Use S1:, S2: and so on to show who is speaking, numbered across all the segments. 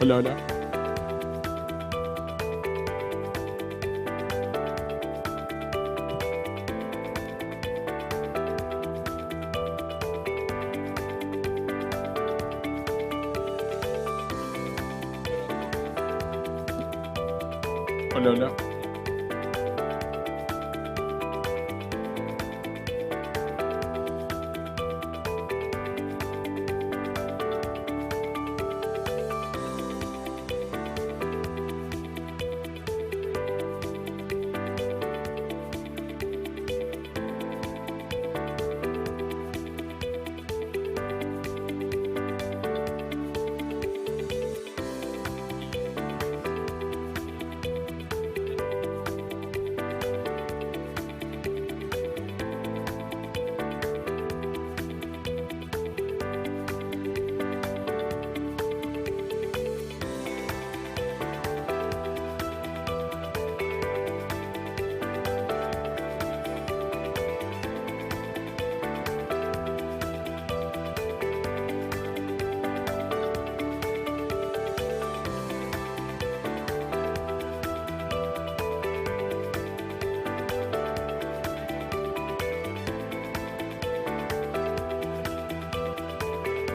S1: Hola, hola. Hola, hola.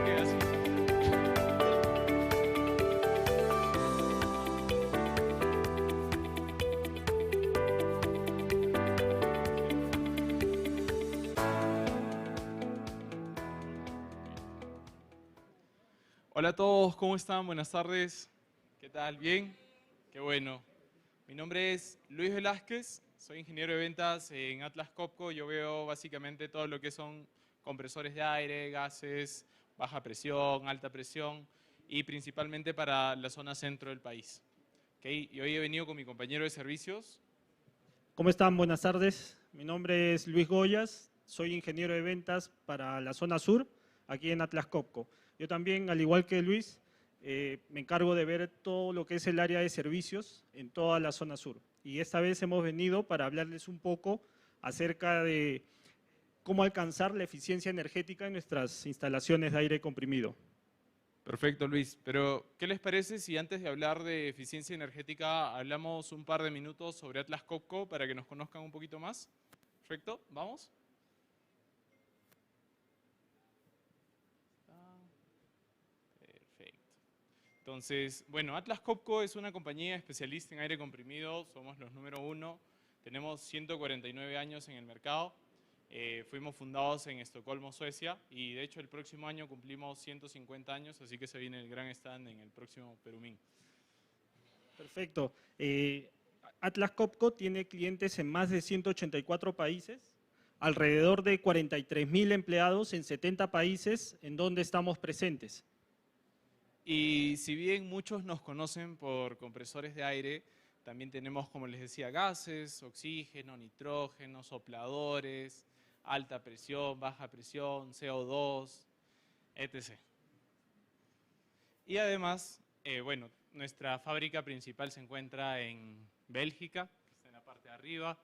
S1: Queda así. Hola a todos, ¿cómo están? Buenas tardes. ¿Qué tal? ¿Bien? Qué bueno. Mi nombre es Luis Velázquez, soy ingeniero de ventas en Atlas Copco. Yo veo básicamente todo lo que son compresores de aire, gases, baja presión, alta presión y principalmente para la zona centro del país. ¿Ok? Y hoy he venido con mi compañero de servicios.
S2: ¿Cómo están? Buenas tardes. Mi nombre es Luis Goyas, soy ingeniero de ventas para la zona sur, aquí en Atlas Copco. Yo también, al igual que Luis, me encargo de ver todo lo que es el área de servicios en toda la zona sur. Y esta vez hemos venido para hablarles un poco acerca de cómo alcanzar la eficiencia energética en nuestras instalaciones de aire comprimido.
S1: Perfecto, Luis. Pero, ¿qué les parece si antes de hablar de eficiencia energética hablamos un par de minutos sobre Atlas Copco para que nos conozcan un poquito más? Perfecto, ¿vamos? Perfecto. Entonces, bueno, Atlas Copco es una compañía especialista en aire comprimido, somos los número uno, tenemos 149 años en el mercado, fuimos fundados en Estocolmo, Suecia, y de hecho el próximo año cumplimos 150 años, así que se viene el gran stand en el próximo Perumín.
S2: Perfecto. Atlas Copco tiene clientes en más de 184 países, alrededor de 43.000 empleados en 70 países en donde estamos presentes.
S1: Y si bien muchos nos conocen por compresores de aire, también tenemos, como les decía, gases, oxígeno, nitrógeno, sopladores, alta presión, baja presión, CO2, etc. Y además, bueno, nuestra fábrica principal se encuentra en Bélgica, que está en la parte de arriba.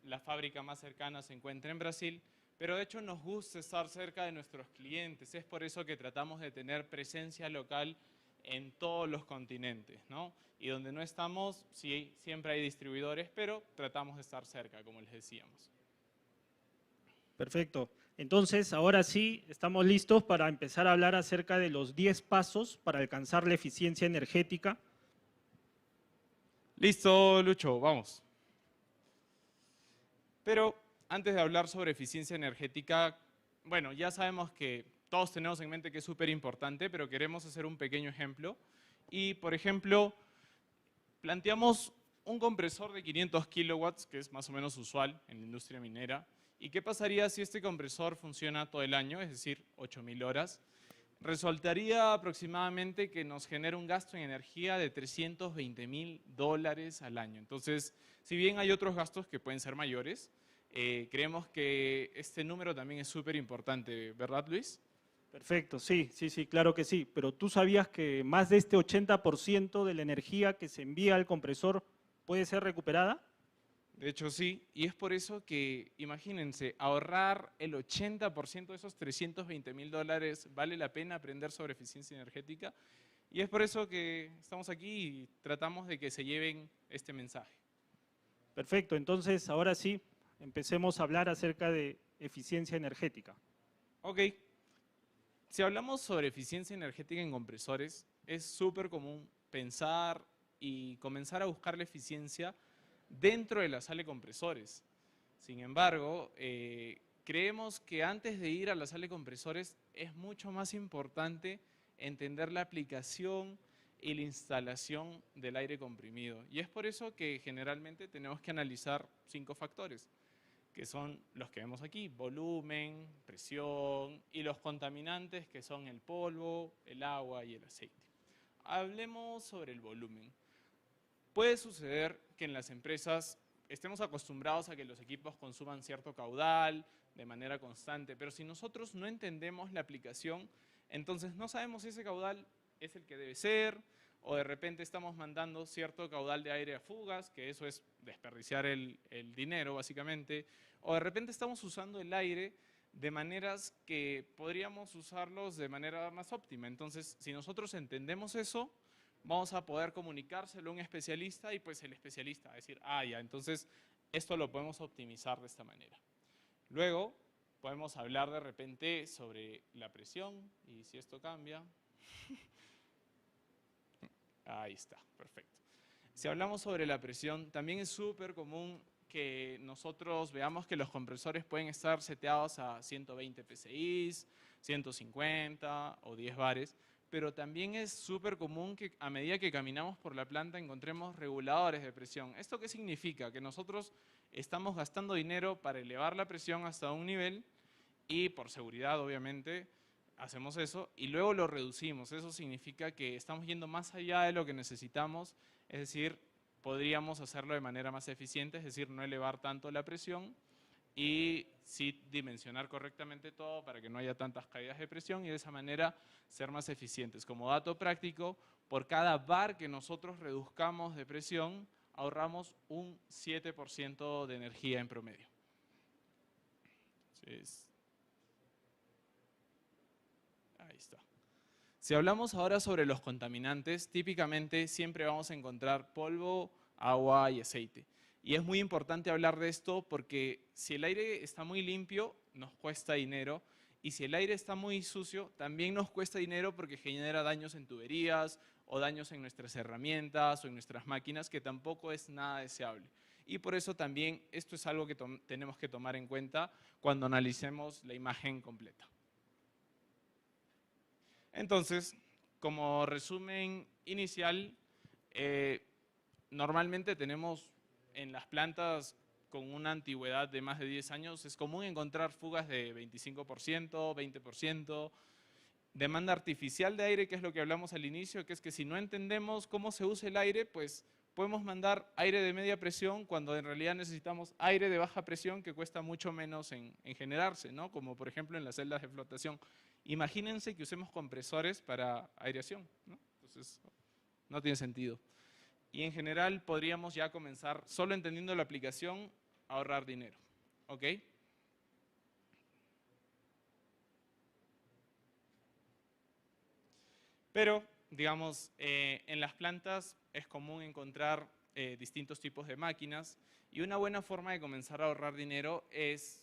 S1: La fábrica más cercana se encuentra en Brasil, pero de hecho nos gusta estar cerca de nuestros clientes. Es por eso que tratamos de tener presencia local en todos los continentes, ¿no? Y donde no estamos, sí, siempre hay distribuidores, pero tratamos de estar cerca, como les decíamos.
S2: Perfecto. Entonces, ahora sí, estamos listos para empezar a hablar acerca de los 10 pasos para alcanzar la eficiencia energética.
S1: Listo, Lucho, vamos. Pero antes de hablar sobre eficiencia energética, bueno, ya sabemos que todos tenemos en mente que es súper importante, pero queremos hacer un pequeño ejemplo. Y, por ejemplo, planteamos un compresor de 500 kilowatts, que es más o menos usual en la industria minera. ¿Y qué pasaría si este compresor funciona todo el año, es decir, 8.000 horas? Resultaría aproximadamente que nos genera un gasto en energía de $320.000 al año. Entonces, si bien hay otros gastos que pueden ser mayores, creemos que este número también es súper importante, ¿verdad, Luis?
S2: Perfecto, sí, sí, sí, claro que sí. Pero ¿tú sabías que más de este 80% de la energía que se envía al compresor puede ser recuperada?
S1: De hecho, sí, y es por eso que, imagínense, ahorrar el 80% de esos $320.000, ¿vale la pena aprender sobre eficiencia energética? Y es por eso que estamos aquí y tratamos de que se lleven este mensaje.
S2: Perfecto, entonces ahora sí, empecemos a hablar acerca de eficiencia energética.
S1: Ok, si hablamos sobre eficiencia energética en compresores, es súper común pensar y comenzar a buscar la eficiencia dentro de la sala de compresores. Sin embargo, creemos que antes de ir a la sala de compresores es mucho más importante entender la aplicación y la instalación del aire comprimido. Y es por eso que generalmente tenemos que analizar 5 factores, que son los que vemos aquí: volumen, presión y los contaminantes, que son el polvo, el agua y el aceite. Hablemos sobre el volumen. Puede suceder que en las empresas estemos acostumbrados a que los equipos consuman cierto caudal de manera constante, pero si nosotros no entendemos la aplicación, entonces no sabemos si ese caudal es el que debe ser, o de repente estamos mandando cierto caudal de aire a fugas, que eso es desperdiciar el dinero básicamente, o de repente estamos usando el aire de maneras que podríamos usarlos de manera más óptima. Entonces, si nosotros entendemos eso, vamos a poder comunicárselo a un especialista y pues el especialista va a decir, ah, ya, entonces esto lo podemos optimizar de esta manera. Luego podemos hablar de repente sobre la presión y si esto cambia. Ahí está, perfecto. Si hablamos sobre la presión, también es súper común que nosotros veamos que los compresores pueden estar seteados a 120 psi, 150 o 10 bares, pero también es súper común que a medida que caminamos por la planta encontremos reguladores de presión. ¿Esto qué significa? Que nosotros estamos gastando dinero para elevar la presión hasta un nivel y por seguridad obviamente hacemos eso y luego lo reducimos. Eso significa que estamos yendo más allá de lo que necesitamos, es decir, podríamos hacerlo de manera más eficiente, es decir, no elevar tanto la presión y sí dimensionar correctamente todo para que no haya tantas caídas de presión y de esa manera ser más eficientes. Como dato práctico, por cada bar que nosotros reduzcamos de presión, ahorramos un 7% de energía en promedio. Entonces, ahí está. Si hablamos ahora sobre los contaminantes, típicamente siempre vamos a encontrar polvo, agua y aceite. Y es muy importante hablar de esto porque si el aire está muy limpio, nos cuesta dinero. Y si el aire está muy sucio, también nos cuesta dinero porque genera daños en tuberías o daños en nuestras herramientas o en nuestras máquinas, que tampoco es nada deseable. Y por eso también esto es algo que tenemos que tomar en cuenta cuando analicemos la imagen completa. Entonces, como resumen inicial, normalmente tenemos en las plantas con una antigüedad de más de 10 años, es común encontrar fugas de 25%, 20%, demanda artificial de aire, que es lo que hablamos al inicio, que es que si no entendemos cómo se usa el aire, pues podemos mandar aire de media presión cuando en realidad necesitamos aire de baja presión que cuesta mucho menos en generarse, ¿no? Como por ejemplo en las celdas de flotación. Imagínense que usemos compresores para aireación, ¿no? Entonces, no tiene sentido. Y en general podríamos ya comenzar, solo entendiendo la aplicación, a ahorrar dinero. ¿Ok? Pero, digamos, en las plantas es común encontrar distintos tipos de máquinas y una buena forma de comenzar a ahorrar dinero es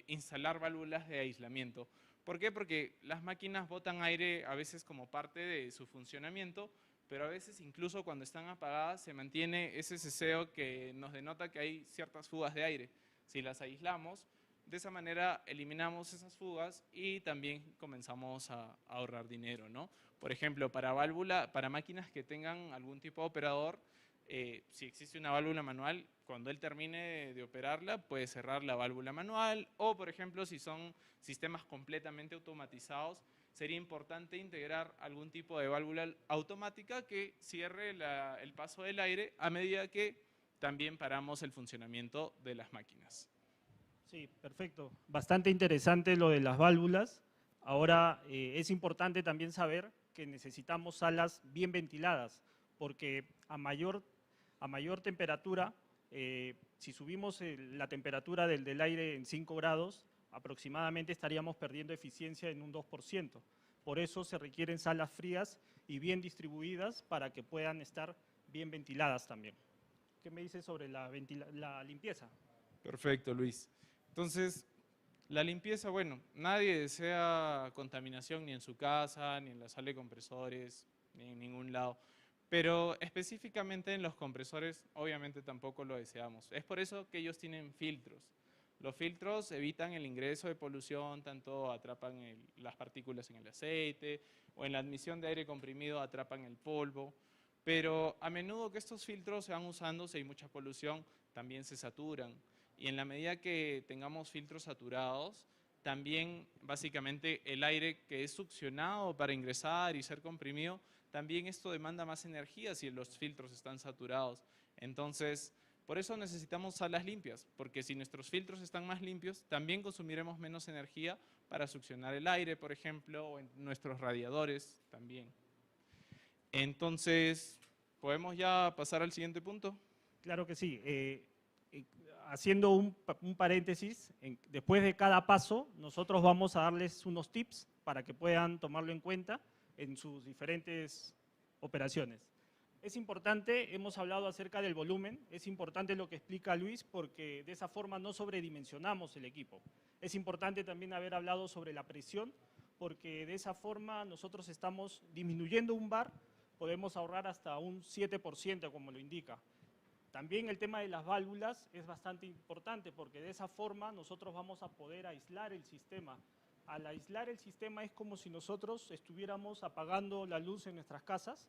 S1: instalar válvulas de aislamiento. ¿Por qué? Porque las máquinas botan aire a veces como parte de su funcionamiento, pero a veces incluso cuando están apagadas se mantiene ese ceseo que nos denota que hay ciertas fugas de aire. Si las aislamos, de esa manera eliminamos esas fugas y también comenzamos a ahorrar dinero, ¿no? Por ejemplo, para máquinas que tengan algún tipo de operador, si existe una válvula manual, cuando él termine de operarla, puede cerrar la válvula manual, o por ejemplo, si son sistemas completamente automatizados, sería importante integrar algún tipo de válvula automática que cierre el paso del aire a medida que también paramos el funcionamiento de las máquinas.
S2: Sí, perfecto. Bastante interesante lo de las válvulas. Ahora es importante también saber que necesitamos salas bien ventiladas, porque a mayor temperatura, si subimos la temperatura del aire en 5 grados, aproximadamente estaríamos perdiendo eficiencia en un 2%. Por eso se requieren salas frías y bien distribuidas para que puedan estar bien ventiladas también. ¿Qué me dices sobre la limpieza?
S1: Perfecto, Luis. Entonces, la limpieza, bueno, nadie desea contaminación ni en su casa, ni en la sala de compresores, ni en ningún lado. Pero específicamente en los compresores, obviamente tampoco lo deseamos. Es por eso que ellos tienen filtros. Los filtros evitan el ingreso de polución, tanto atrapan las partículas en el aceite o en la admisión de aire comprimido atrapan el polvo. Pero a menudo que estos filtros se van usando, si hay mucha polución, también se saturan. Y en la medida que tengamos filtros saturados, también básicamente el aire que es succionado para ingresar y ser comprimido, también esto demanda más energía si los filtros están saturados. Entonces, por eso necesitamos salas limpias, porque si nuestros filtros están más limpios, también consumiremos menos energía para succionar el aire, por ejemplo, o en nuestros radiadores también. Entonces, ¿podemos ya pasar al siguiente punto?
S2: Claro que sí. Haciendo un paréntesis, después de cada paso, nosotros vamos a darles unos tips para que puedan tomarlo en cuenta en sus diferentes operaciones. Es importante, hemos hablado acerca del volumen, es importante lo que explica Luis porque de esa forma no sobredimensionamos el equipo. Es importante también haber hablado sobre la presión porque de esa forma nosotros estamos disminuyendo un bar, podemos ahorrar hasta un 7% como lo indica. También el tema de las válvulas es bastante importante porque de esa forma nosotros vamos a poder aislar el sistema. Al aislar el sistema es como si nosotros estuviéramos apagando la luz en nuestras casas.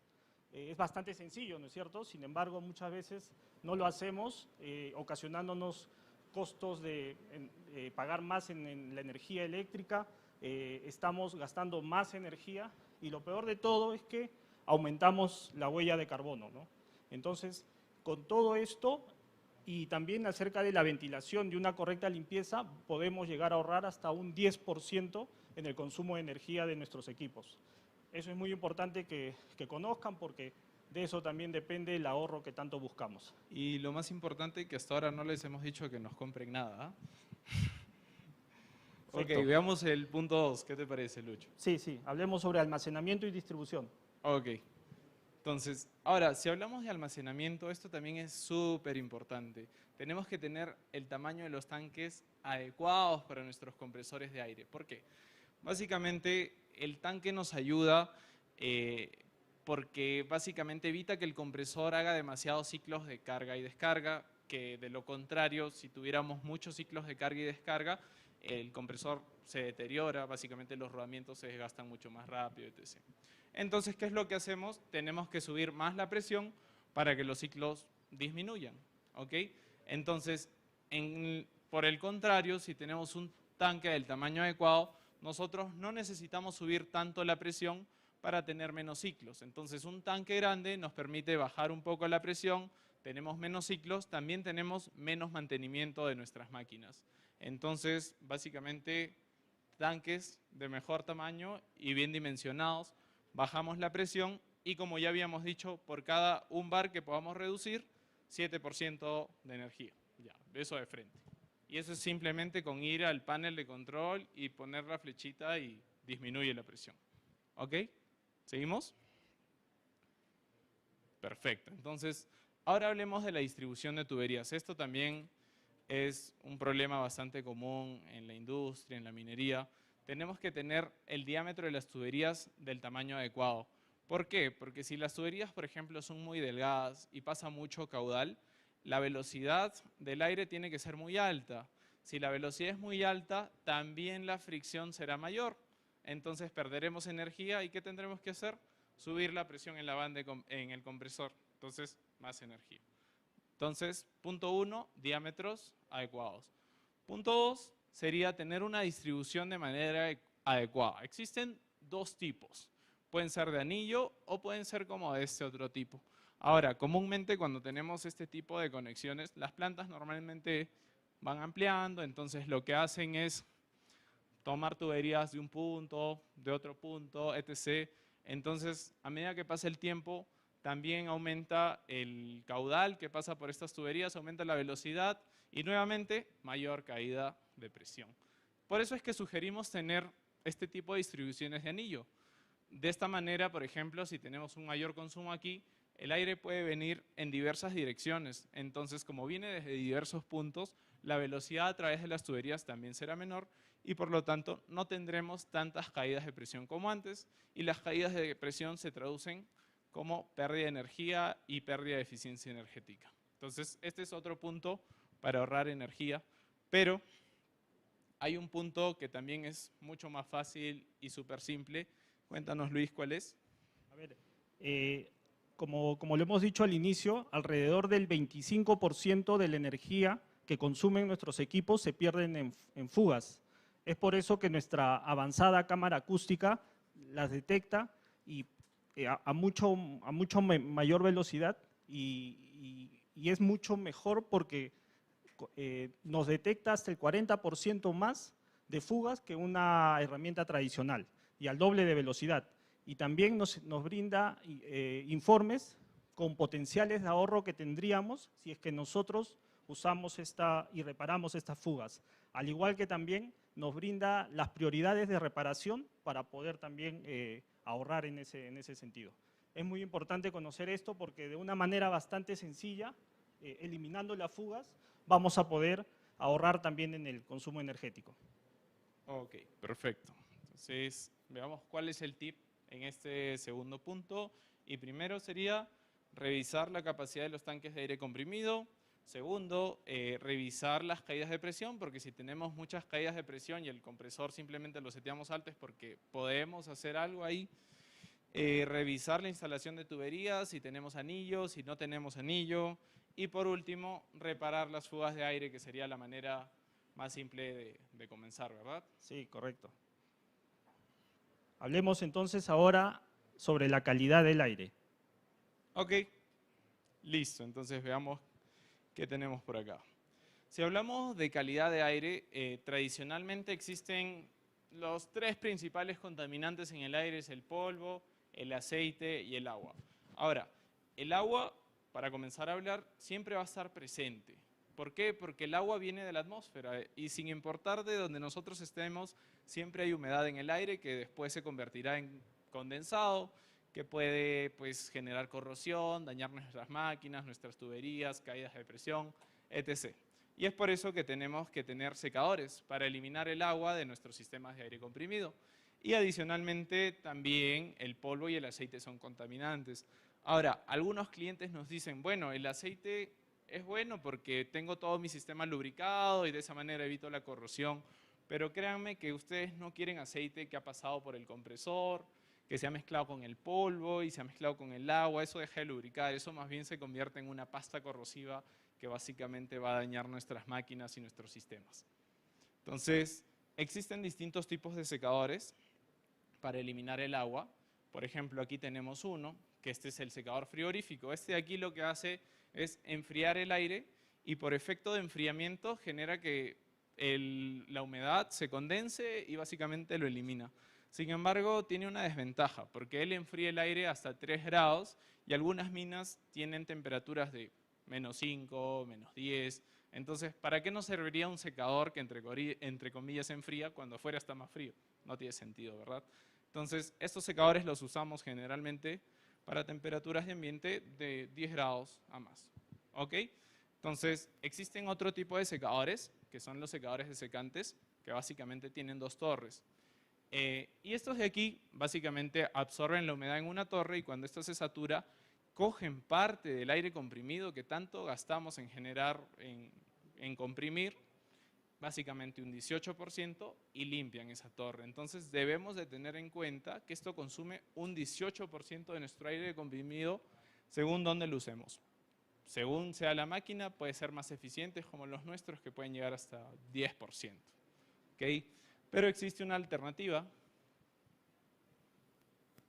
S2: Es bastante sencillo, ¿no es cierto? Sin embargo, muchas veces no lo hacemos, ocasionándonos costos de pagar más en la energía eléctrica, estamos gastando más energía y lo peor de todo es que aumentamos la huella de carbono, ¿no? Entonces, con todo esto y también acerca de la ventilación de una correcta limpieza, podemos llegar a ahorrar hasta un 10% en el consumo de energía de nuestros equipos. Eso es muy importante que conozcan porque de eso también depende el ahorro que tanto buscamos.
S1: Y lo más importante que hasta ahora no les hemos dicho que nos compren nada. Ok, veamos el punto 2. ¿Qué te parece, Lucho?
S2: Sí, hablemos sobre almacenamiento y distribución.
S1: Ok. Entonces, ahora, si hablamos de almacenamiento, esto también es súper importante. Tenemos que tener el tamaño de los tanques adecuados para nuestros compresores de aire. ¿Por qué? Básicamente, el tanque nos ayuda porque básicamente evita que el compresor haga demasiados ciclos de carga y descarga, que de lo contrario, si tuviéramos muchos ciclos de carga y descarga, el compresor se deteriora, básicamente los rodamientos se desgastan mucho más rápido, etc. Entonces, ¿qué es lo que hacemos? Tenemos que subir más la presión para que los ciclos disminuyan, ¿ok? Entonces, por el contrario, si tenemos un tanque del tamaño adecuado, nosotros no necesitamos subir tanto la presión para tener menos ciclos. Entonces, un tanque grande nos permite bajar un poco la presión, tenemos menos ciclos, también tenemos menos mantenimiento de nuestras máquinas. Entonces, básicamente, tanques de mejor tamaño y bien dimensionados, bajamos la presión y, como ya habíamos dicho, por cada un bar que podamos reducir, 7% de energía. Ya, eso de frente. Y eso es simplemente con ir al panel de control y poner la flechita y disminuye la presión. ¿Ok? ¿Seguimos? Perfecto. Entonces, ahora hablemos de la distribución de tuberías. Esto también es un problema bastante común en la industria, en la minería. Tenemos que tener el diámetro de las tuberías del tamaño adecuado. ¿Por qué? Porque si las tuberías, por ejemplo, son muy delgadas y pasa mucho caudal, la velocidad del aire tiene que ser muy alta. Si la velocidad es muy alta, también la fricción será mayor. Entonces perderemos energía y ¿qué tendremos que hacer? Subir la presión en la banda en el compresor. Entonces, más energía. Entonces, punto 1, diámetros adecuados. Punto 2 sería tener una distribución de manera adecuada. Existen dos tipos. Pueden ser de anillo o pueden ser como de este otro tipo. Ahora, comúnmente cuando tenemos este tipo de conexiones, las plantas normalmente van ampliando, entonces lo que hacen es tomar tuberías de un punto, de otro punto, etc. Entonces, a medida que pasa el tiempo, también aumenta el caudal que pasa por estas tuberías, aumenta la velocidad y nuevamente mayor caída de presión. Por eso es que sugerimos tener este tipo de distribuciones de anillo. De esta manera, por ejemplo, si tenemos un mayor consumo aquí, el aire puede venir en diversas direcciones. Entonces, como viene desde diversos puntos, la velocidad a través de las tuberías también será menor y por lo tanto no tendremos tantas caídas de presión como antes y las caídas de presión se traducen como pérdida de energía y pérdida de eficiencia energética. Entonces, este es otro punto para ahorrar energía, pero hay un punto que también es mucho más fácil y súper simple. Cuéntanos, Luis, ¿cuál es?
S2: A ver, como lo hemos dicho al inicio, alrededor del 25% de la energía que consumen nuestros equipos se pierden en fugas. Es por eso que nuestra avanzada cámara acústica las detecta y a mucho mayor velocidad y es mucho mejor porque nos detecta hasta el 40% más de fugas que una herramienta tradicional y al doble de velocidad. Y también nos brinda informes con potenciales de ahorro que tendríamos si es que nosotros usamos y reparamos estas fugas. Al igual que también nos brinda las prioridades de reparación para poder también ahorrar en ese sentido. Es muy importante conocer esto porque de una manera bastante sencilla, eliminando las fugas, vamos a poder ahorrar también en el consumo energético.
S1: Ok, perfecto. Entonces, veamos cuál es el tip en este segundo punto. Y primero sería revisar la capacidad de los tanques de aire comprimido. Segundo, revisar las caídas de presión, porque si tenemos muchas caídas de presión y el compresor simplemente lo seteamos alto es porque podemos hacer algo ahí. Revisar la instalación de tuberías, si tenemos anillo, si no tenemos anillo. Y por último, reparar las fugas de aire, que sería la manera más simple de comenzar, ¿verdad?
S2: Sí, correcto. Hablemos entonces ahora sobre la calidad del aire.
S1: Ok, listo. Entonces veamos qué tenemos por acá. Si hablamos de calidad de aire, tradicionalmente existen los tres principales contaminantes en el aire, es el polvo, el aceite y el agua. Ahora, el agua, para comenzar a hablar, siempre va a estar presente. ¿Por qué? Porque el agua viene de la atmósfera y sin importar de donde nosotros estemos, siempre hay humedad en el aire que después se convertirá en condensado, que puede pues, generar corrosión, dañar nuestras máquinas, nuestras tuberías, caídas de presión, etc. Y es por eso que tenemos que tener secadores para eliminar el agua de nuestros sistemas de aire comprimido. Y adicionalmente también el polvo y el aceite son contaminantes. Ahora, algunos clientes nos dicen, bueno, el aceite es bueno porque tengo todo mi sistema lubricado y de esa manera evito la corrosión, pero créanme que ustedes no quieren aceite que ha pasado por el compresor, que se ha mezclado con el polvo y se ha mezclado con el agua, eso deja de lubricar, eso más bien se convierte en una pasta corrosiva que básicamente va a dañar nuestras máquinas y nuestros sistemas. Entonces, existen distintos tipos de secadores para eliminar el agua. Por ejemplo, aquí tenemos uno, que este es el secador frigorífico. Este de aquí lo que hace es enfriar el aire y por efecto de enfriamiento genera que la humedad se condense y básicamente lo elimina. Sin embargo, tiene una desventaja, porque él enfría el aire hasta 3 grados y algunas minas tienen temperaturas de -5, -10. Entonces, ¿para qué nos serviría un secador que entre comillas enfría cuando afuera está más frío? No tiene sentido, ¿verdad? Entonces, estos secadores los usamos generalmente para temperaturas de ambiente de 10 grados a más. ¿Ok? Entonces, existen otro tipo de secadores, que son los secadores desecantes, que básicamente tienen 2 torres. Y estos de aquí básicamente absorben la humedad en una torre y cuando esto se satura, cogen parte del aire comprimido que tanto gastamos en generar, en comprimir, básicamente un 18% y limpian esa torre. Entonces debemos de tener en cuenta que esto consume un 18% de nuestro aire comprimido según donde lo usemos. Según sea la máquina, puede ser más eficientes como los nuestros que pueden llegar hasta 10%. ¿Okay? Pero existe una alternativa,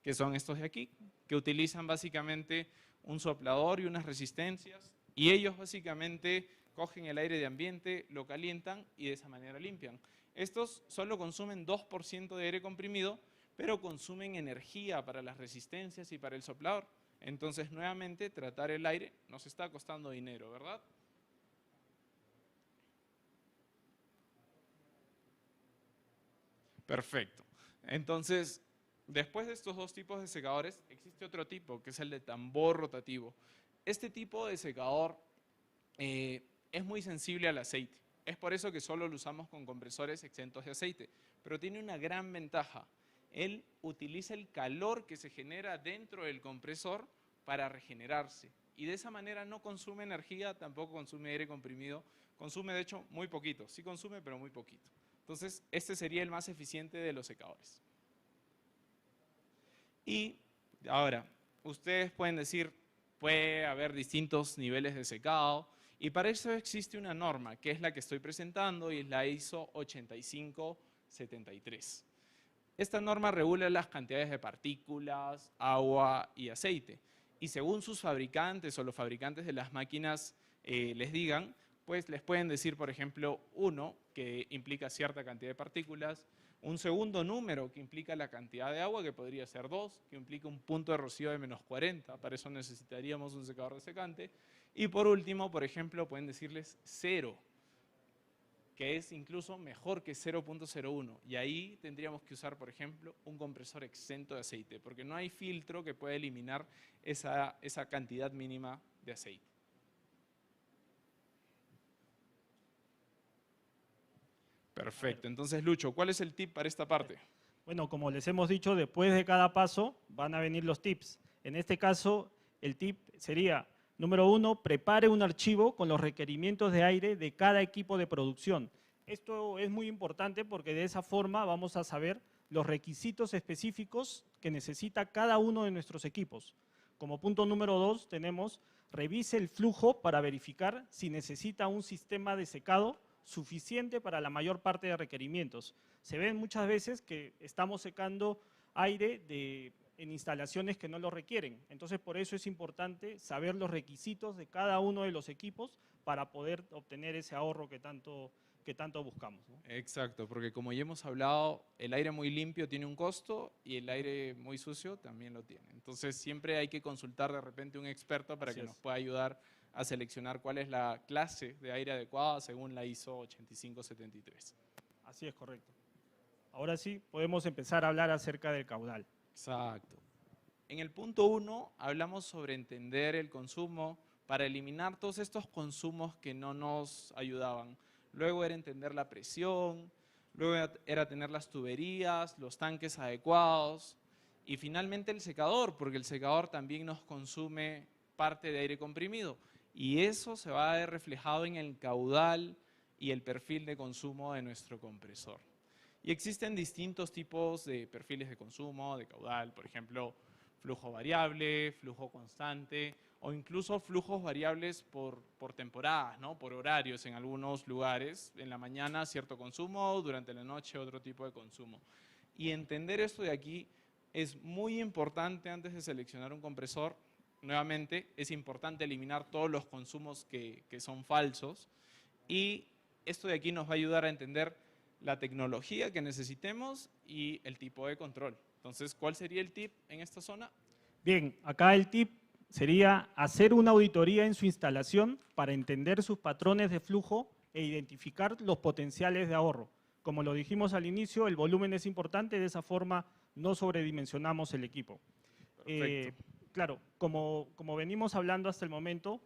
S1: que son estos de aquí, que utilizan básicamente un soplador y unas resistencias, y ellos básicamente cogen el aire de ambiente, lo calientan y de esa manera limpian. Estos solo consumen 2% de aire comprimido, pero consumen energía para las resistencias y para el soplador. Entonces, nuevamente, tratar el aire nos está costando dinero, ¿verdad? Perfecto. Entonces, Después de estos dos tipos de secadores, existe otro tipo, que es el de tambor rotativo. Este tipo de secador es muy sensible al aceite. Es por eso que solo lo usamos con compresores exentos de aceite. Pero tiene una gran ventaja. Él utiliza el calor que se genera dentro del compresor para regenerarse. Y de esa manera no consume energía, tampoco consume aire comprimido. Consume, de hecho, muy poquito. Sí consume, pero muy poquito. Entonces, este sería el más eficiente de los secadores. Y ahora, ustedes pueden decir, puede haber distintos niveles de secado, y para eso existe una norma, que es la que estoy presentando, y es la ISO 8573. Esta norma regula las cantidades de partículas, agua y aceite. Y según sus fabricantes o los fabricantes de las máquinas les digan, pues les pueden decir, por ejemplo, 1, que implica cierta cantidad de partículas, un segundo número que implica la cantidad de agua, que podría ser 2, que implica un punto de rocío de menos 40, para eso necesitaríamos un secador desecante. Y por último, por ejemplo, pueden decirles 0, que es incluso mejor que 0.01. Y ahí tendríamos que usar, por ejemplo, un compresor exento de aceite, porque no hay filtro que pueda eliminar esa cantidad mínima de aceite. Perfecto. Entonces, Lucho, ¿cuál es el tip para esta parte?
S2: Bueno, como les hemos dicho, después de cada paso van a venir los tips. En este caso, el tip sería, número 1, prepare un archivo con los requerimientos de aire de cada equipo de producción. Esto es muy importante porque de esa forma vamos a saber los requisitos específicos que necesita cada uno de nuestros equipos. Como punto número 2 tenemos, revise el flujo para verificar si necesita un sistema de secado suficiente para la mayor parte de requerimientos. Se ven muchas veces que estamos secando aire en instalaciones que no lo requieren. Entonces, por eso es importante saber los requisitos de cada uno de los equipos para poder obtener ese ahorro que tanto buscamos, ¿no?
S1: Exacto, porque como ya hemos hablado, el aire muy limpio tiene un costo y el aire muy sucio también lo tiene. Entonces, siempre hay que consultar de repente a un experto para que nos pueda ayudar a seleccionar cuál es la clase de aire adecuada según la ISO 8573.
S2: Así es, correcto. Ahora sí, podemos empezar a hablar acerca del caudal.
S1: Exacto. En el punto 1 hablamos sobre entender el consumo para eliminar todos estos consumos que no nos ayudaban. Luego era entender la presión, luego era tener las tuberías, los tanques adecuados y finalmente el secador, porque el secador también nos consume parte de aire comprimido. Y eso se va a ver reflejado en el caudal y el perfil de consumo de nuestro compresor. Y existen distintos tipos de perfiles de consumo, de caudal, por ejemplo, flujo variable, flujo constante o incluso flujos variables por temporadas, ¿no? Por horarios en algunos lugares. En la mañana cierto consumo, durante la noche otro tipo de consumo. Y entender esto de aquí es muy importante antes de seleccionar un compresor. Nuevamente, es importante eliminar todos los consumos que son falsos y esto de aquí nos va a ayudar a entender la tecnología que necesitemos y el tipo de control. Entonces, ¿cuál sería el tip en esta zona?
S2: Bien, acá el tip sería hacer una auditoría en su instalación para entender sus patrones de flujo e identificar los potenciales de ahorro. Como lo dijimos al inicio, el volumen es importante, de esa forma no sobredimensionamos el equipo.
S1: Perfecto.
S2: Claro, como venimos hablando hasta el momento,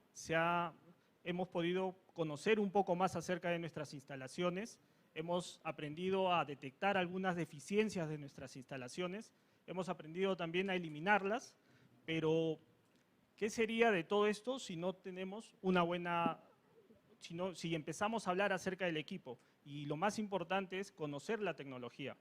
S2: hemos podido conocer un poco más acerca de nuestras instalaciones, hemos aprendido a detectar algunas deficiencias de nuestras instalaciones, hemos aprendido también a eliminarlas, pero ¿qué sería de todo esto si no tenemos si empezamos a hablar acerca del equipo? Y lo más importante es conocer la tecnología.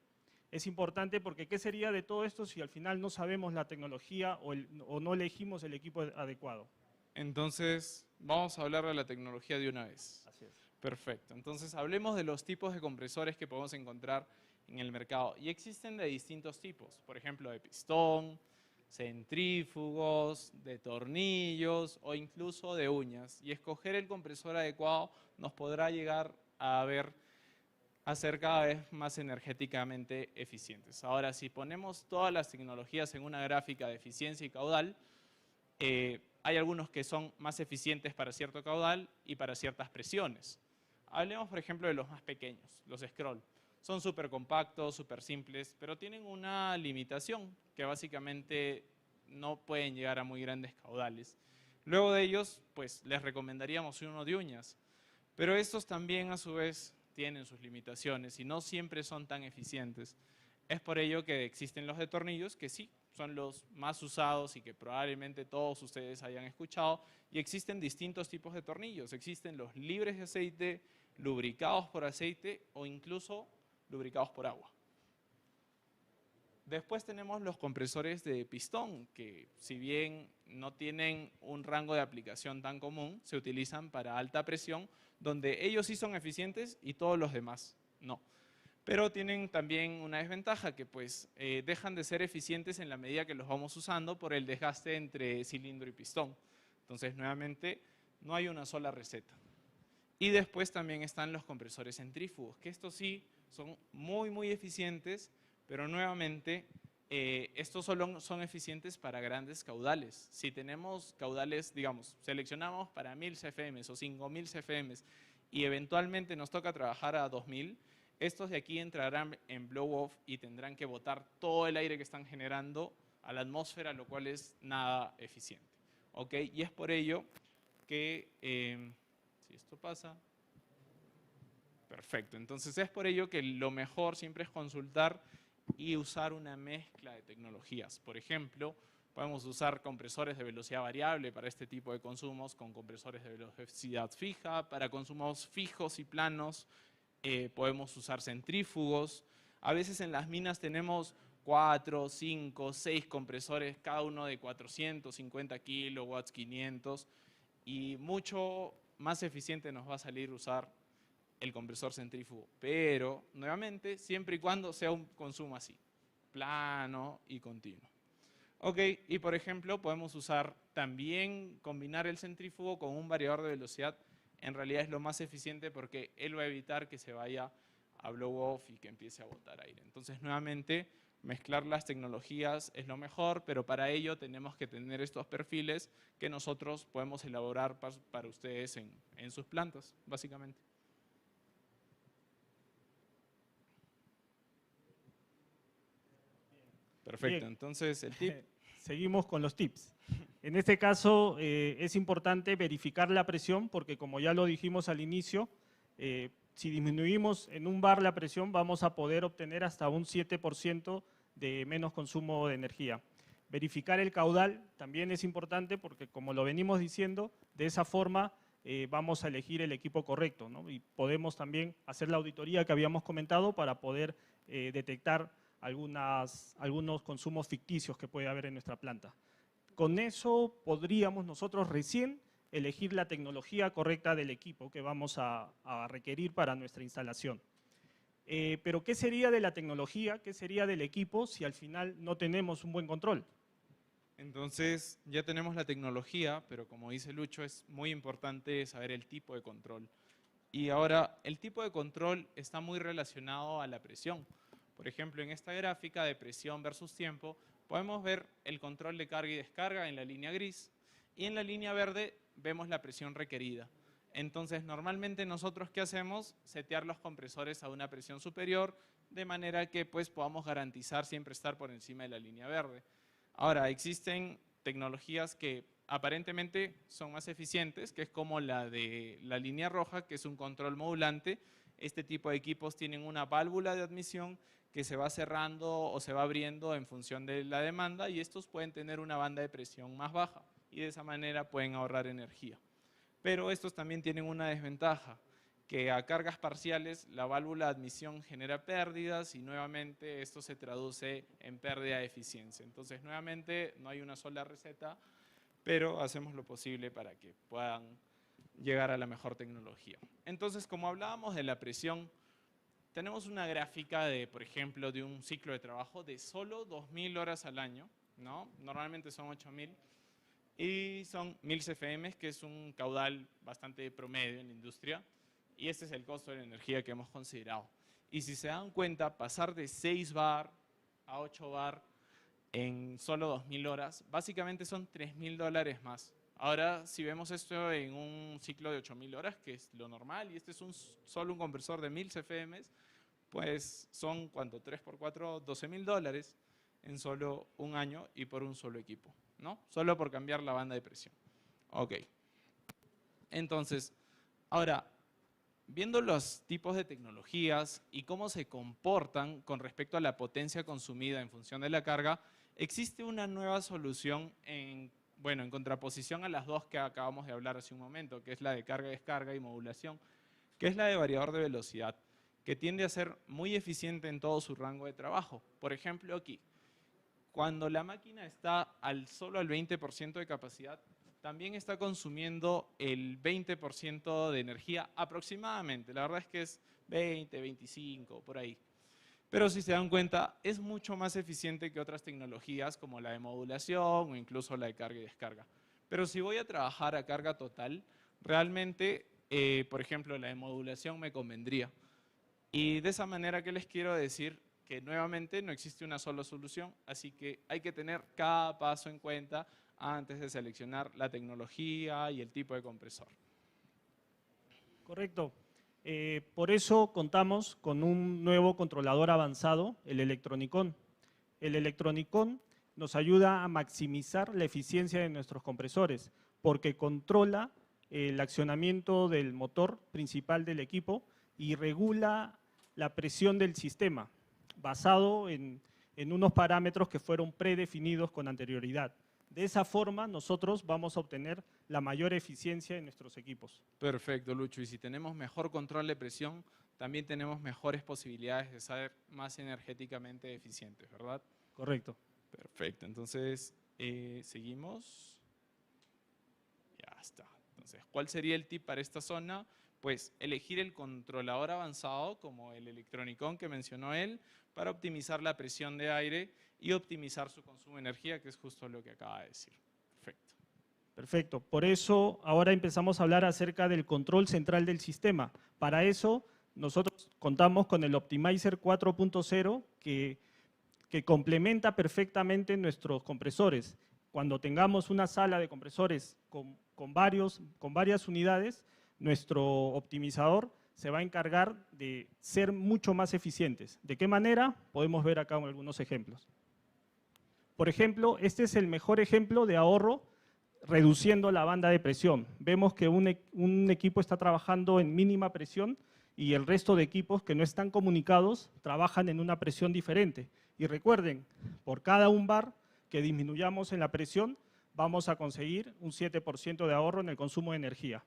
S2: Es importante porque ¿qué sería de todo esto si al final no sabemos la tecnología o no elegimos el equipo adecuado?
S1: Entonces, vamos a hablar de la tecnología de una vez.
S2: Así es.
S1: Perfecto. Entonces, hablemos de los tipos de compresores que podemos encontrar en el mercado. Y existen de distintos tipos, por ejemplo, de pistón, centrífugos, de tornillos o incluso de uñas. Y escoger el compresor adecuado nos podrá llegar a ser cada vez más energéticamente eficientes. Ahora, si ponemos todas las tecnologías en una gráfica de eficiencia y caudal, hay algunos que son más eficientes para cierto caudal y para ciertas presiones. Hablemos, por ejemplo, de los más pequeños, los scroll. Son súper compactos, súper simples, pero tienen una limitación, que básicamente no pueden llegar a muy grandes caudales. Luego de ellos, pues les recomendaríamos uno de uñas, pero estos también a su vez tienen sus limitaciones y no siempre son tan eficientes. Es por ello que existen los de tornillos, que sí, son los más usados y que probablemente todos ustedes hayan escuchado, y existen distintos tipos de tornillos. Existen los libres de aceite, lubricados por aceite o incluso lubricados por agua. Después tenemos los compresores de pistón, que si bien no tienen un rango de aplicación tan común, se utilizan para alta presión, donde ellos sí son eficientes y todos los demás no. Pero tienen también una desventaja, que pues dejan de ser eficientes en la medida que los vamos usando por el desgaste entre cilindro y pistón. Entonces, nuevamente, no hay una sola receta. Y después también están los compresores centrífugos, que estos sí son muy eficientes, pero nuevamente estos solo son eficientes para grandes caudales. Si tenemos caudales, digamos, seleccionamos para 1000 CFM o 5000 CFM y eventualmente nos toca trabajar a 2000, estos de aquí entrarán en blow-off y tendrán que botar todo el aire que están generando a la atmósfera, lo cual es nada eficiente. ¿Ok? Y es por ello que, si esto pasa, perfecto. Entonces es por ello que lo mejor siempre es consultar y usar una mezcla de tecnologías. Por ejemplo, podemos usar compresores de velocidad variable para este tipo de consumos, con compresores de velocidad fija, para consumos fijos y planos. Podemos usar centrífugos. A veces en las minas tenemos 4, 5, 6 compresores, cada uno de 450 kilowatts, 500, y mucho más eficiente nos va a salir usar el compresor centrífugo, pero nuevamente siempre y cuando sea un consumo así, plano y continuo. Ok, y por ejemplo podemos usar también, combinar el centrífugo con un variador de velocidad. En realidad es lo más eficiente porque él va a evitar que se vaya a blow off y que empiece a botar aire. Entonces nuevamente mezclar las tecnologías es lo mejor, pero para ello tenemos que tener estos perfiles que nosotros podemos elaborar para ustedes en sus plantas, básicamente. Perfecto,
S2: Bien.
S1: entonces el tip.
S2: Seguimos con los tips. En este caso es importante verificar la presión porque como ya lo dijimos al inicio, si disminuimos en un bar la presión vamos a poder obtener hasta un 7% de menos consumo de energía. Verificar el caudal también es importante porque como lo venimos diciendo, de esa forma vamos a elegir el equipo correcto, ¿no? Y podemos también hacer la auditoría que habíamos comentado para poder detectar algunos consumos ficticios que puede haber en nuestra planta. Con eso podríamos nosotros recién elegir la tecnología correcta del equipo que vamos a requerir para nuestra instalación. Pero ¿qué sería de la tecnología? ¿Qué sería del equipo si al final no tenemos un buen control?
S1: Entonces ya tenemos la tecnología, pero como dice Lucho, es muy importante saber el tipo de control. Y ahora, el tipo de control está muy relacionado a la presión. Por ejemplo, en esta gráfica de presión versus tiempo, podemos ver el control de carga y descarga en la línea gris y en la línea verde vemos la presión requerida. Entonces, normalmente nosotros, ¿qué hacemos? Setear los compresores a una presión superior de manera que pues, podamos garantizar siempre estar por encima de la línea verde. Ahora, existen tecnologías que aparentemente son más eficientes, que es como la de la línea roja, que es un control modulante. Este tipo de equipos tienen una válvula de admisión que se va cerrando o se va abriendo en función de la demanda y estos pueden tener una banda de presión más baja y de esa manera pueden ahorrar energía. Pero estos también tienen una desventaja, que a cargas parciales la válvula de admisión genera pérdidas y nuevamente esto se traduce en pérdida de eficiencia. Entonces nuevamente no hay una sola receta, pero hacemos lo posible para que puedan llegar a la mejor tecnología. Entonces, como hablábamos de la presión, tenemos una gráfica de, por ejemplo, de un ciclo de trabajo de solo 2000 horas al año, ¿no? Normalmente son 8000 y son 1000 CFM, que es un caudal bastante promedio en la industria, y este es el costo de la energía que hemos considerado. Y si se dan cuenta, pasar de 6 bar a 8 bar en solo 2000 horas, básicamente son $3000 más. Ahora, si vemos esto en un ciclo de 8000 horas, que es lo normal, y este es solo un compresor de 1000 CFM, pues son, ¿cuánto? 3 por 4, $12.000 en solo un año y por un solo equipo, ¿no? Solo por cambiar la banda de presión. Ok. Entonces, ahora, viendo los tipos de tecnologías y cómo se comportan con respecto a la potencia consumida en función de la carga, existe una nueva solución bueno, en contraposición a las dos que acabamos de hablar hace un momento, que es la de carga-descarga y modulación, que es la de variador de velocidad, que tiende a ser muy eficiente en todo su rango de trabajo. Por ejemplo, aquí, cuando la máquina está solo al 20% de capacidad, también está consumiendo el 20% de energía aproximadamente. La verdad es que es 20, 25, por ahí. Pero si se dan cuenta, es mucho más eficiente que otras tecnologías como la de modulación o incluso la de carga y descarga. Pero si voy a trabajar a carga total, realmente, por ejemplo, la de modulación me convendría. Y de esa manera, ¿qué les quiero decir? Que nuevamente no existe una sola solución, así que hay que tener cada paso en cuenta antes de seleccionar la tecnología y el tipo de compresor.
S2: Correcto. Por eso contamos con un nuevo controlador avanzado, el Electronicon. El Electronicon nos ayuda a maximizar la eficiencia de nuestros compresores porque controla el accionamiento del motor principal del equipo y regula la presión del sistema basado en unos parámetros que fueron predefinidos con anterioridad. De esa forma, nosotros vamos a obtener la mayor eficiencia en nuestros equipos.
S1: Perfecto, Lucho. Y si tenemos mejor control de presión, también tenemos mejores posibilidades de ser más energéticamente eficientes, ¿verdad?
S2: Correcto.
S1: Perfecto. Entonces, seguimos. Ya está. Entonces, ¿cuál sería el tip para esta zona? Pues elegir el controlador avanzado, como el Electronicon que mencionó él, para optimizar la presión de aire y optimizar su consumo de energía, que es justo lo que acaba de decir. Perfecto.
S2: Perfecto. Por eso ahora empezamos a hablar acerca del control central del sistema. Para eso nosotros contamos con el Optimizer 4.0 que complementa perfectamente nuestros compresores. Cuando tengamos una sala de compresores con varias unidades, nuestro optimizador se va a encargar de ser mucho más eficientes. ¿De qué manera? Podemos ver acá algunos ejemplos. Por ejemplo, este es el mejor ejemplo de ahorro reduciendo la banda de presión. Vemos que un equipo está trabajando en mínima presión y el resto de equipos que no están comunicados trabajan en una presión diferente. Y recuerden, por cada un bar que disminuyamos en la presión, vamos a conseguir un 7% de ahorro en el consumo de energía.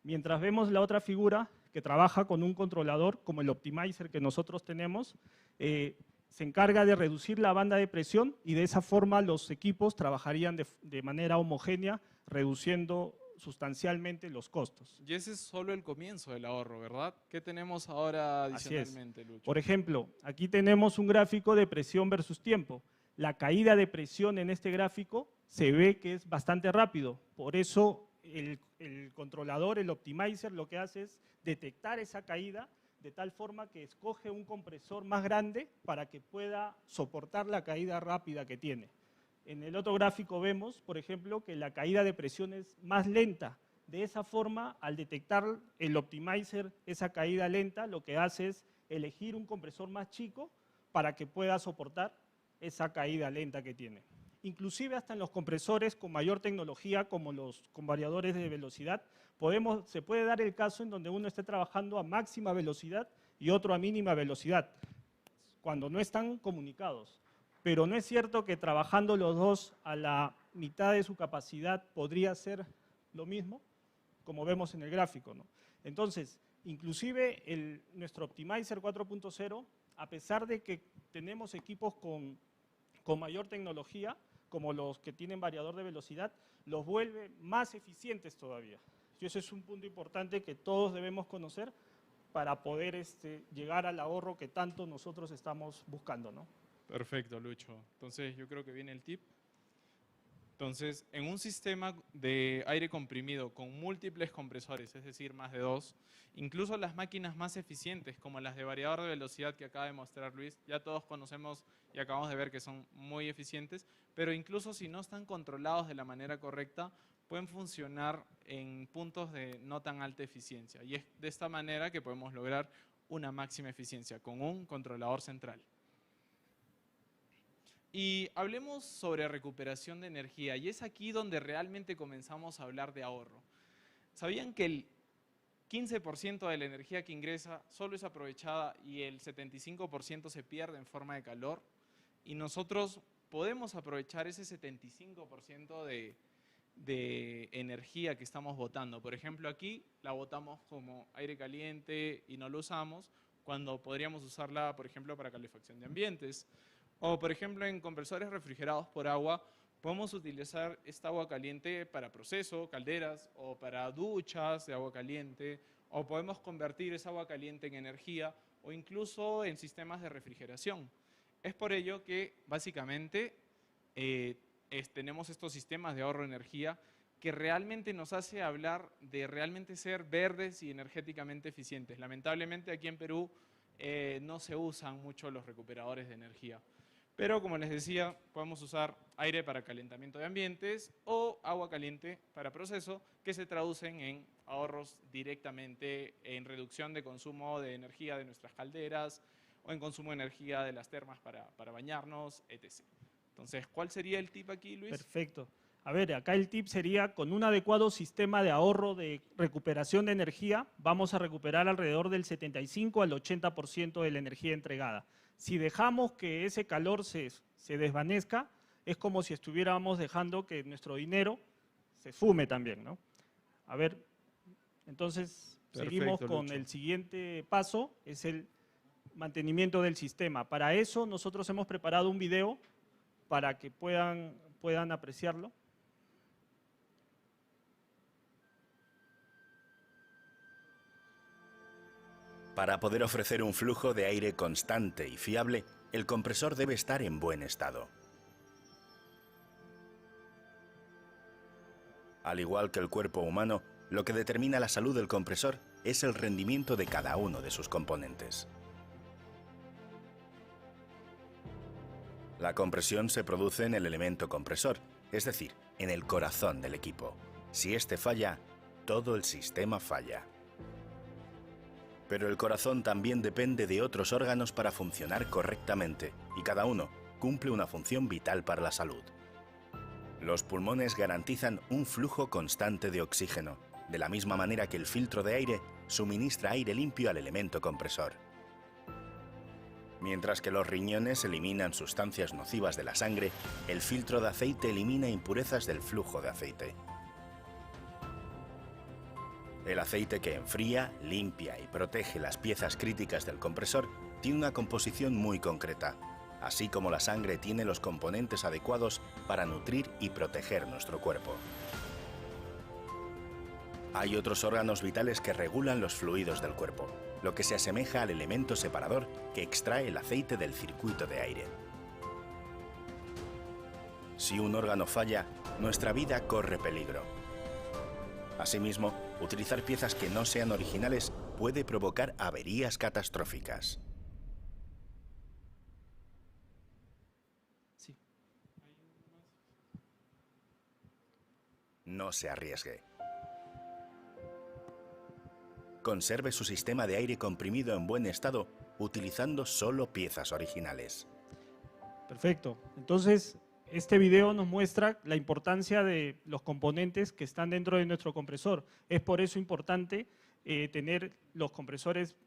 S2: Mientras vemos la otra figura que trabaja con un controlador como el Optimizer que nosotros tenemos, se encarga de reducir la banda de presión y de esa forma los equipos trabajarían de manera homogénea, reduciendo sustancialmente los costos.
S1: Y ese es solo el comienzo del ahorro, ¿verdad? ¿Qué tenemos ahora
S2: Así es.
S1: adicionalmente, Lucho?
S2: Por ejemplo, aquí tenemos un gráfico de presión versus tiempo. La caída de presión en este gráfico se ve que es bastante rápido. Por eso el controlador, el optimizer, lo que hace es detectar esa caída de tal forma que escoge un compresor más grande para que pueda soportar la caída rápida que tiene. En el otro gráfico vemos, por ejemplo, que la caída de presión es más lenta. De esa forma, al detectar el optimizer esa caída lenta, lo que hace es elegir un compresor más chico para que pueda soportar esa caída lenta que tiene. Inclusive hasta en los compresores con mayor tecnología, como los con variadores de velocidad, se puede dar el caso en donde uno esté trabajando a máxima velocidad y otro a mínima velocidad, cuando no están comunicados. Pero no es cierto que trabajando los dos a la mitad de su capacidad podría ser lo mismo, como vemos en el gráfico, ¿no? Entonces, inclusive nuestro Optimizer 4.0, a pesar de que tenemos equipos con mayor tecnología, como los que tienen variador de velocidad, los vuelve más eficientes todavía. Y ese es un punto importante que todos debemos conocer para poder llegar al ahorro que tanto nosotros estamos buscando, ¿no?
S1: Perfecto, Lucho. Entonces, yo creo que viene el tip. Entonces, en un sistema de aire comprimido con múltiples compresores, es decir, más de 2, incluso las máquinas más eficientes, como las de variador de velocidad que acaba de mostrar Luis, ya todos conocemos y acabamos de ver que son muy eficientes, pero incluso si no están controlados de la manera correcta, pueden funcionar en puntos de no tan alta eficiencia. Y es de esta manera que podemos lograr una máxima eficiencia con un controlador central. Y hablemos sobre recuperación de energía, y es aquí donde realmente comenzamos a hablar de ahorro. ¿Sabían que el 15% de la energía que ingresa solo es aprovechada y el 75% se pierde en forma de calor? Y nosotros podemos aprovechar ese 75% de energía que estamos botando. Por ejemplo, aquí la botamos como aire caliente y no lo usamos, cuando podríamos usarla, por ejemplo, para calefacción de ambientes. O, por ejemplo, en compresores refrigerados por agua, podemos utilizar esta agua caliente para proceso, calderas, o para duchas de agua caliente, o podemos convertir esa agua caliente en energía, o incluso en sistemas de refrigeración. Es por ello que, básicamente, tenemos estos sistemas de ahorro de energía que realmente nos hace hablar de realmente ser verdes y energéticamente eficientes. Lamentablemente, aquí en Perú no se usan mucho los recuperadores de energía. Pero, como les decía, podemos usar aire para calentamiento de ambientes o agua caliente para proceso, que se traducen en ahorros directamente en reducción de consumo de energía de nuestras calderas o en consumo de energía de las termas para bañarnos, etc. Entonces, ¿cuál sería el tip aquí, Luis?
S2: Perfecto. A ver, acá el tip sería, con un adecuado sistema de ahorro de recuperación de energía, vamos a recuperar alrededor del 75 al 80% de la energía entregada. Si dejamos que ese calor se desvanezca, es como si estuviéramos dejando que nuestro dinero se fume también, ¿no? A ver, entonces seguimos con el siguiente paso, es el mantenimiento del sistema. Para eso nosotros hemos preparado un video para que puedan apreciarlo.
S3: Para poder ofrecer un flujo de aire constante y fiable, el compresor debe estar en buen estado. Al igual que el cuerpo humano, lo que determina la salud del compresor es el rendimiento de cada uno de sus componentes. La compresión se produce en el elemento compresor, es decir, en el corazón del equipo. Si este falla, todo el sistema falla. Pero el corazón también depende de otros órganos para funcionar correctamente, y cada uno cumple una función vital para la salud. Los pulmones garantizan un flujo constante de oxígeno, de la misma manera que el filtro de aire suministra aire limpio al elemento compresor. Mientras que los riñones eliminan sustancias nocivas de la sangre, el filtro de aceite elimina impurezas del flujo de aceite. El aceite que enfría, limpia y protege las piezas críticas del compresor tiene una composición muy concreta, así como la sangre tiene los componentes adecuados para nutrir y proteger nuestro cuerpo. Hay otros órganos vitales que regulan los fluidos del cuerpo, lo que se asemeja al elemento separador que extrae el aceite del circuito de aire. Si un órgano falla, nuestra vida corre peligro. Asimismo, utilizar piezas que no sean originales puede provocar averías catastróficas.
S2: Sí.
S3: No se arriesgue. Conserve su sistema de aire comprimido en buen estado utilizando solo piezas originales.
S2: Perfecto. Entonces, este video nos muestra la importancia de los componentes que están dentro de nuestro compresor. Es por eso importante tener los compresores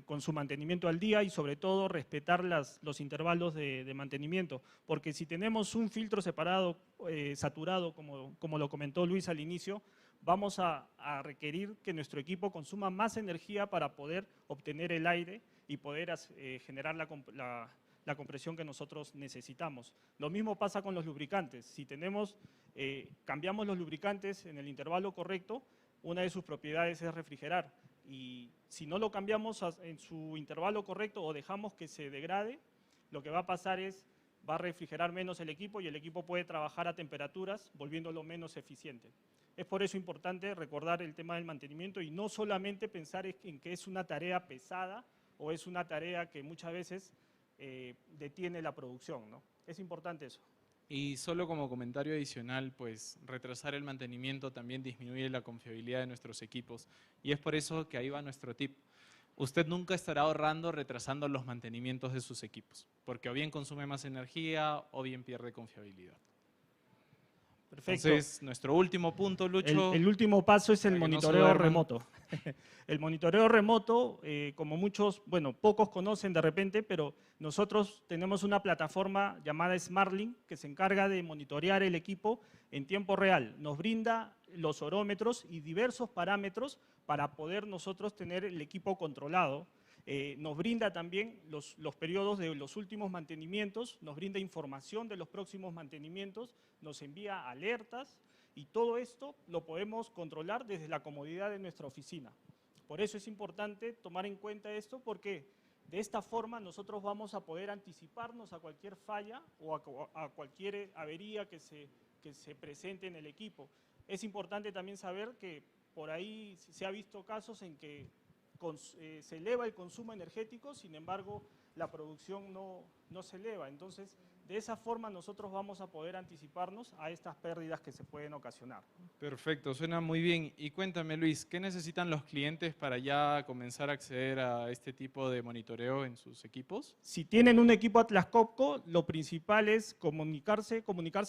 S2: con su mantenimiento al día y sobre todo respetar los intervalos de mantenimiento. Porque si tenemos un filtro separado, saturado, como lo comentó Luis al inicio, vamos a requerir que nuestro equipo consuma más energía para poder obtener el aire y poder generar la compresión que nosotros necesitamos. Lo mismo pasa con los lubricantes. Si cambiamos los lubricantes en el intervalo correcto, una de sus propiedades es refrigerar. Y si no lo cambiamos en su intervalo correcto o dejamos que se degrade, lo que va a pasar va a refrigerar menos el equipo y el equipo puede trabajar a temperaturas, volviéndolo menos eficiente. Es por eso importante recordar el tema del mantenimiento y no solamente pensar en que es una tarea pesada o es una tarea que muchas veces detiene la producción, ¿no? Es importante eso.
S1: Y solo como comentario adicional, pues retrasar el mantenimiento también disminuye la confiabilidad de nuestros equipos. Y es por eso que ahí va nuestro tip. usted nunca estará ahorrando retrasando los mantenimientos de sus equipos, porque o bien consume más energía o bien pierde confiabilidad.
S2: Perfecto.
S1: Entonces, nuestro último punto, Lucho.
S2: El último paso es el
S1: para que no se
S2: monitoreo
S1: duerman.
S2: remoto. El monitoreo remoto, como muchos, bueno, pocos conocen de repente, pero nosotros tenemos una plataforma llamada SmartLink que se encarga de monitorear el equipo en tiempo real. Nos brinda los orómetros y diversos parámetros para poder nosotros tener el equipo controlado. Nos brinda también los periodos de los últimos mantenimientos, nos brinda información de los próximos mantenimientos, nos envía alertas y todo esto lo podemos controlar desde la comodidad de nuestra oficina. Por eso es importante tomar en cuenta esto, porque de esta forma nosotros vamos a poder anticiparnos a cualquier falla o a cualquier avería que se presente en el equipo. Es importante también saber que por ahí se ha visto casos en que se eleva el consumo energético, sin embargo la producción no se eleva. Entonces, de esa forma nosotros vamos a poder anticiparnos a estas pérdidas que se pueden ocasionar.
S1: Perfecto, suena muy bien. Y cuéntame, Luis, ¿qué necesitan los clientes para ya comenzar a acceder a este tipo de monitoreo en sus equipos?
S2: Si tienen un equipo Atlas Copco, lo principal es comunicarse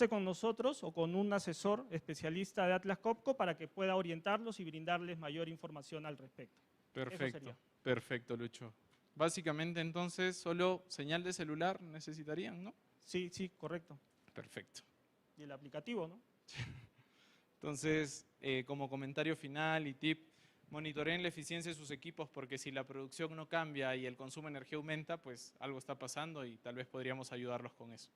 S2: con nosotros o con un asesor especialista de Atlas Copco para que pueda orientarlos y brindarles mayor información al respecto.
S1: Perfecto, perfecto, Lucho. Básicamente, entonces, solo señal de celular necesitarían, ¿no?
S2: Sí, sí, correcto.
S1: Perfecto.
S2: Y el aplicativo, ¿no?
S1: Entonces, como comentario final y tip, monitoreen la eficiencia de sus equipos, porque si la producción no cambia y el consumo de energía aumenta, pues algo está pasando y tal vez podríamos ayudarlos con eso.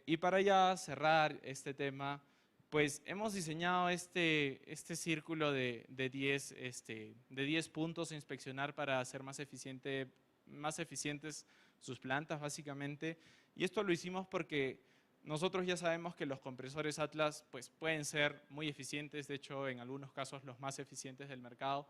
S1: Y para ya cerrar este tema, pues hemos diseñado este círculo de 10 puntos a inspeccionar para hacer más eficientes sus plantas, básicamente. Y esto lo hicimos porque nosotros ya sabemos que los compresores Atlas pues, pueden ser muy eficientes, de hecho, en algunos casos los más eficientes del mercado.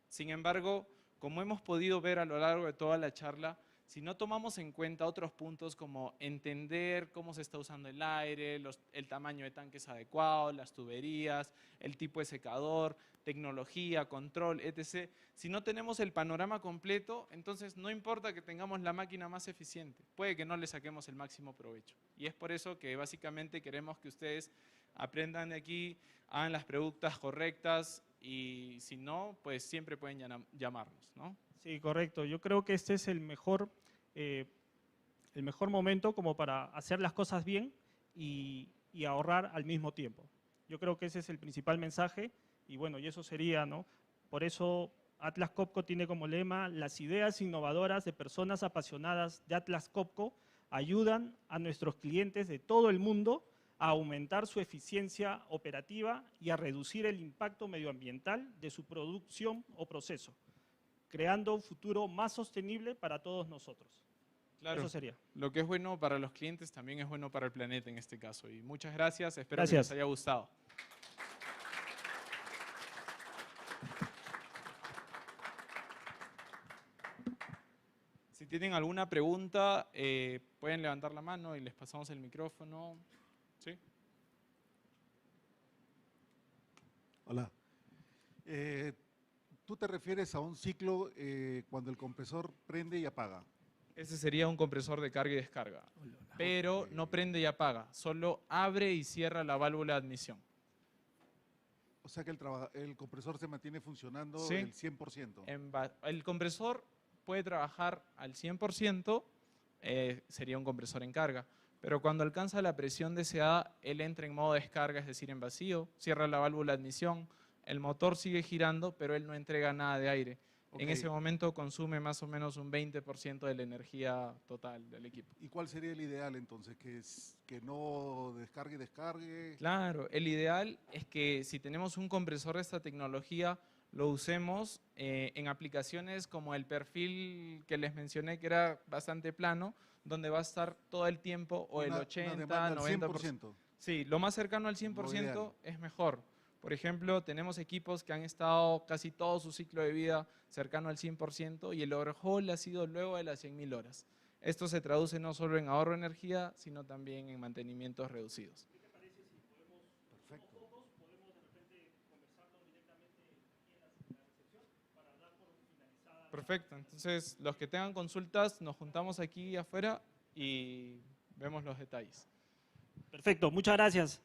S1: Sin embargo, como hemos podido ver a lo largo de toda la charla, si no tomamos en cuenta otros puntos como entender cómo se está usando el aire, el tamaño de tanques adecuado, las tuberías, el tipo de secador, tecnología, control, etc. Si no tenemos el panorama completo, entonces no importa que tengamos la máquina más eficiente, puede que no le saquemos el máximo provecho. Y es por eso que básicamente queremos que ustedes aprendan de aquí, hagan las preguntas correctas y si no, pues siempre pueden llamarnos, ¿no?
S2: Sí, correcto. Yo creo que este es el mejor momento como para hacer las cosas bien y ahorrar al mismo tiempo. Yo creo que ese es el principal mensaje y bueno, y eso sería, ¿no? Por eso Atlas Copco tiene como lema: las ideas innovadoras de personas apasionadas de Atlas Copco ayudan a nuestros clientes de todo el mundo a aumentar su eficiencia operativa y a reducir el impacto medioambiental de su producción o proceso, creando un futuro más sostenible para todos nosotros.
S1: Claro,
S2: eso sería.
S1: Lo que es bueno para los clientes también es bueno para el planeta en este caso. Y muchas gracias, espero que
S2: Gracias.
S1: les haya gustado. Si tienen alguna pregunta, pueden levantar la mano y les pasamos el micrófono. ¿Sí?
S4: Hola. ¿Tú te refieres a un ciclo cuando el compresor prende y apaga?
S1: Ese sería un compresor de carga y descarga, pero no prende y apaga, solo abre y cierra la válvula de admisión.
S4: O sea que el compresor se mantiene funcionando
S1: Sí.
S4: el 100%.
S1: El compresor puede trabajar al 100%, sería un compresor en carga, pero cuando alcanza la presión deseada, él entra en modo descarga, es decir, en vacío, cierra la válvula de admisión, el motor sigue girando, pero él no entrega nada de aire. En ese momento consume más o menos un 20% de la energía total del equipo.
S4: ¿Y cuál sería el ideal entonces? ¿Que no descargue?
S1: Claro, el ideal es que si tenemos un compresor de esta tecnología, lo usemos en aplicaciones como el perfil que les mencioné, que era bastante plano, donde va a estar todo el tiempo o el 80, 90%. Sí, lo más cercano al 100% es mejor. Por ejemplo, tenemos equipos que han estado casi todo su ciclo de vida cercano al 100% y el overhaul ha sido luego de las 100.000 horas. Esto se traduce no solo en ahorro de energía, sino también en mantenimientos reducidos.
S2: ¿Qué te parece si podemos,
S4: Perfecto.
S2: todos podemos de repente conversarlo directamente aquí en la recepción para dar por
S1: Perfecto, entonces los que tengan consultas nos juntamos aquí afuera y vemos los detalles.
S2: Perfecto, muchas gracias.